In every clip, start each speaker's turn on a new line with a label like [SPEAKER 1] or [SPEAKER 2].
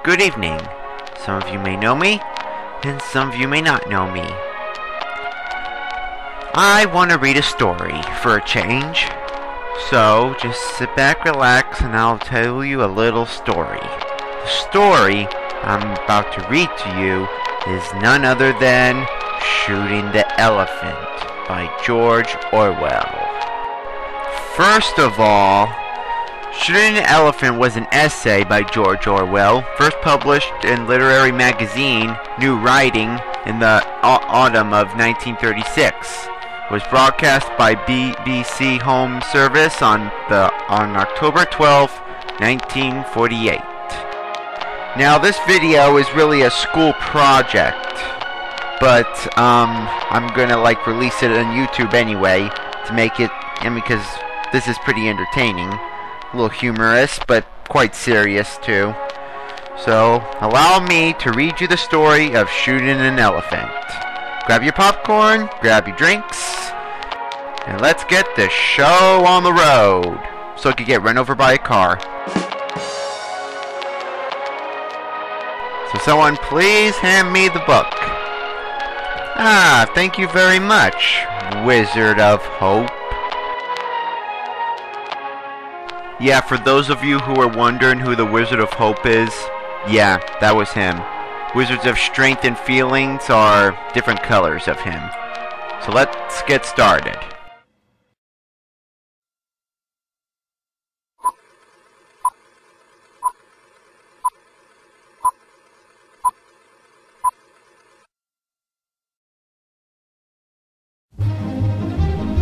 [SPEAKER 1] Good evening. Some of you may know me, and some of you may not know me. I want to read a story for a change, so just sit back, relax, and I'll tell you a little story. The story I'm about to read to you is none other than Shooting the Elephant by George Orwell. First of all, Shooting the Elephant was an essay by George Orwell, first published in literary magazine New Writing in the autumn of 1936. It was broadcast by BBC Home Service on October 12, 1948. Now this video is really a school project, but I'm gonna release it on YouTube anyway to make it, because this is pretty entertaining, a little humorous, but quite serious too. So allow me to read you the story of Shooting an Elephant. Grab your popcorn, grab your drinks, and let's get the show on the road so it could get run over by a car. So someone please hand me the book. Ah, thank you very much, Wizard of Hope. Yeah, for those of you who are wondering who the Wizard of Hope is, yeah, that was him. Wizards of Strength and Feelings are different colors of him. So let's get started.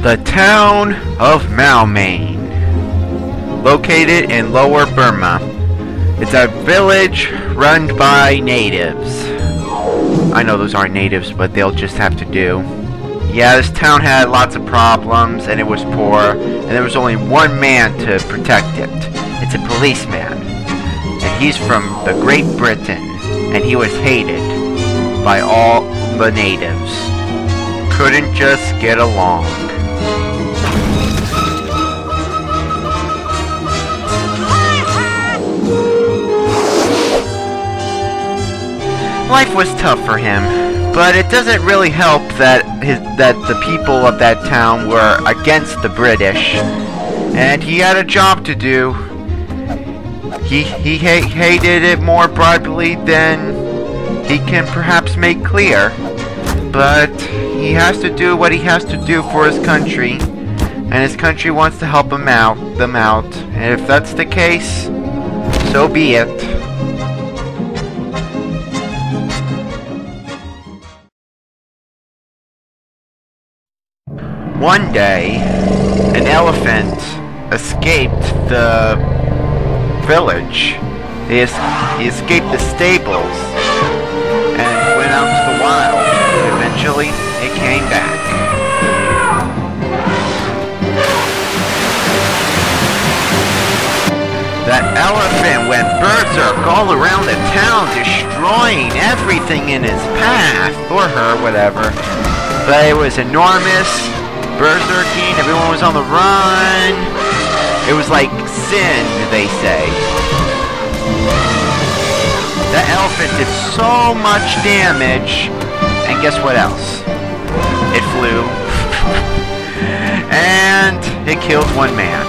[SPEAKER 1] The town of Maomane, located in Lower Burma. It's a village run by natives. I know those aren't natives, but they'll just have to do. Yeah, this town had lots of problems, and it was poor, and there was only one man to protect it. It's a policeman, and he's from the Great Britain, and he was hated by all the natives. Couldn't just get along. Life was tough for him, but it doesn't really help that the people of that town were against the British, and he had a job to do. He hated it more broadly than he can perhaps make clear, but he has to do what he has to do for his country, and his country wants to help them out, and if that's the case, so be it. One day, an elephant escaped the village. He escaped the stables and went out to the wild. Eventually, it came back. That elephant went berserk all around the town, destroying everything in his path, or her, whatever. But it was enormous, berserking, everyone was on the run. It was like sin, they say. That elephant did so much damage, and guess what else? It flew. And it killed one man.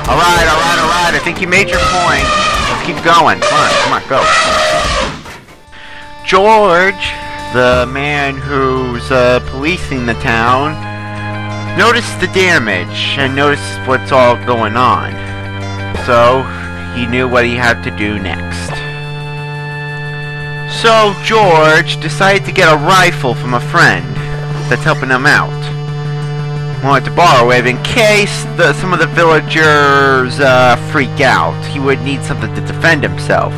[SPEAKER 1] Alright, I think you made your point. Let's keep going. Come on, go. George, the man who's policing the town, noticed the damage and noticed what's all going on. So he knew what he had to do next. So George decided to get a rifle from a friend that's helping him out. Wanted to borrow it in case some of the villagers freak out. He would need something to defend himself.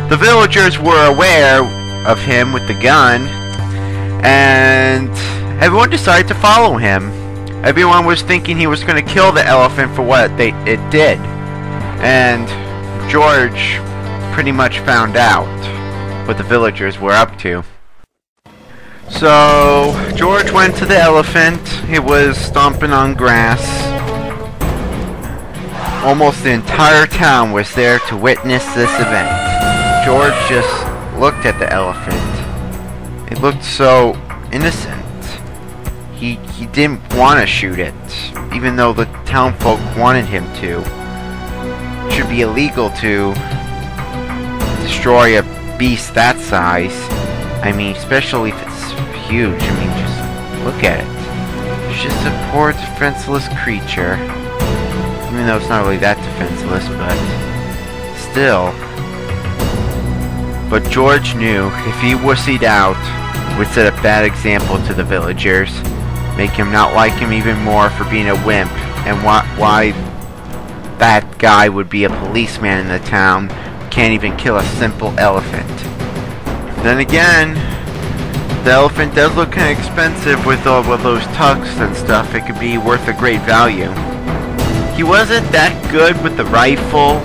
[SPEAKER 1] The villagers were aware of him with the gun, and everyone decided to follow him. Everyone was thinking he was going to kill the elephant for what it did, and George pretty much found out what the villagers were up to. So George went to the elephant. It was stomping on grass. almost the entire town was there to witness this event. George just looked at the elephant. It looked so innocent. He didn't want to shoot it, even though the townfolk wanted him to. It should be illegal to destroy a beast that size. I mean, especially if it's huge. I mean, just look at it. It's just a poor defenseless creature. Even though it's not really that defenseless, but still. But George knew if he wussied out, it would set a bad example to the villagers. Make him not like him even more for being a wimp, and why that guy would be a policeman in the town who can't even kill a simple elephant. Then again, the elephant does look kind of expensive with all of those tucks and stuff. It could be worth a great value. He wasn't that good with the rifle,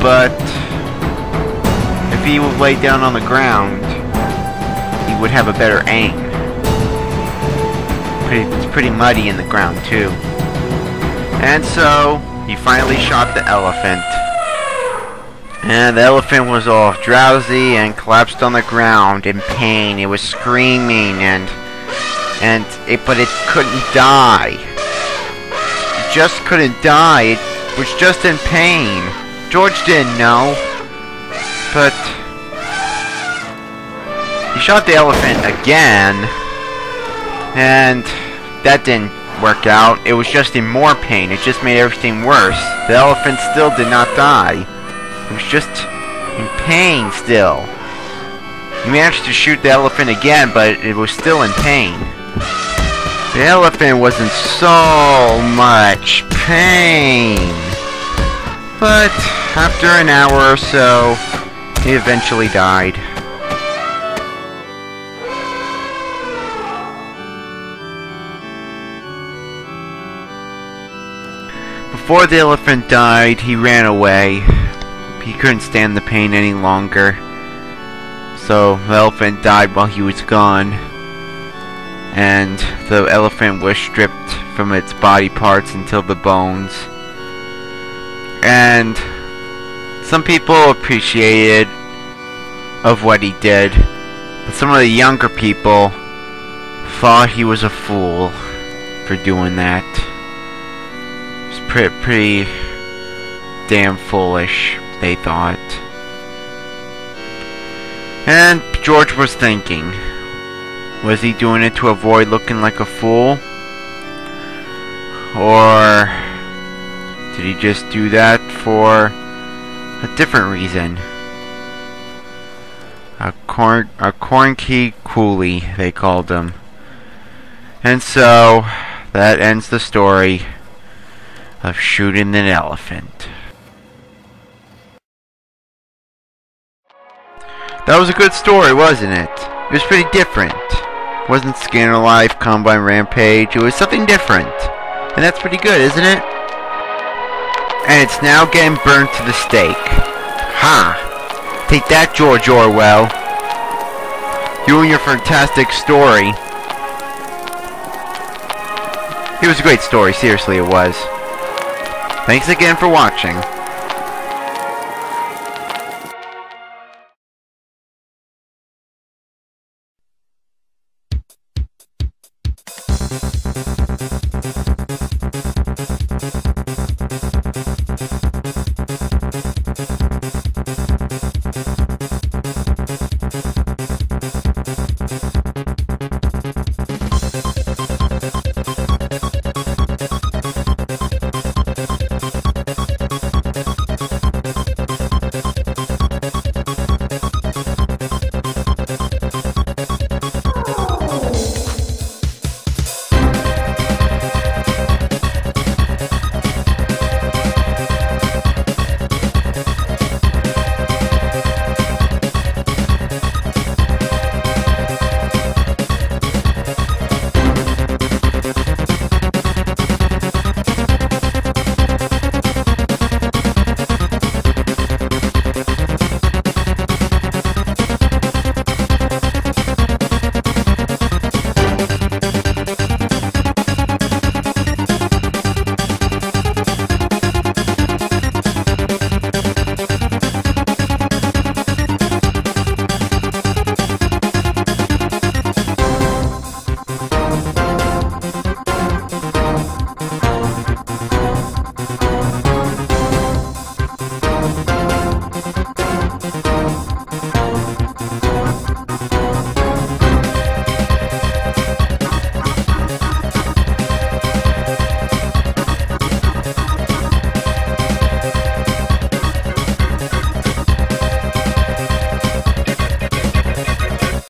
[SPEAKER 1] but if he would lay down on the ground, he would have a better aim. It's pretty muddy in the ground too. And so he finally shot the elephant. And the elephant was all drowsy and collapsed on the ground in pain. It was screaming but it couldn't die. It just couldn't die. It was just in pain. George didn't know. But he shot the elephant again. And that didn't work out. It was just in more pain. It just made everything worse. The elephant still did not die. It was just in pain still. He managed to shoot the elephant again, but it was still in pain. The elephant was in so much pain. But after an hour or so, he eventually died. Before the elephant died, he ran away. He couldn't stand the pain any longer. So the elephant died while he was gone. And the elephant was stripped from its body parts until the bones. And some people appreciated of what he did. But some of the younger people thought he was a fool for doing that. Pretty damn foolish, they thought. And George was thinking, was he doing it to avoid looking like a fool? Or did he just do that for a different reason? A corn key coolie, they called him. And so, that ends the story of shooting an elephant. That was a good story, wasn't it? It was pretty different. It wasn't Skin or Life, Combine Rampage. It was something different. And that's pretty good, isn't it? And it's now getting burned to the stake. Ha! Take that, George Orwell. You and your fantastic story. It was a great story, seriously it was. Thanks again for watching.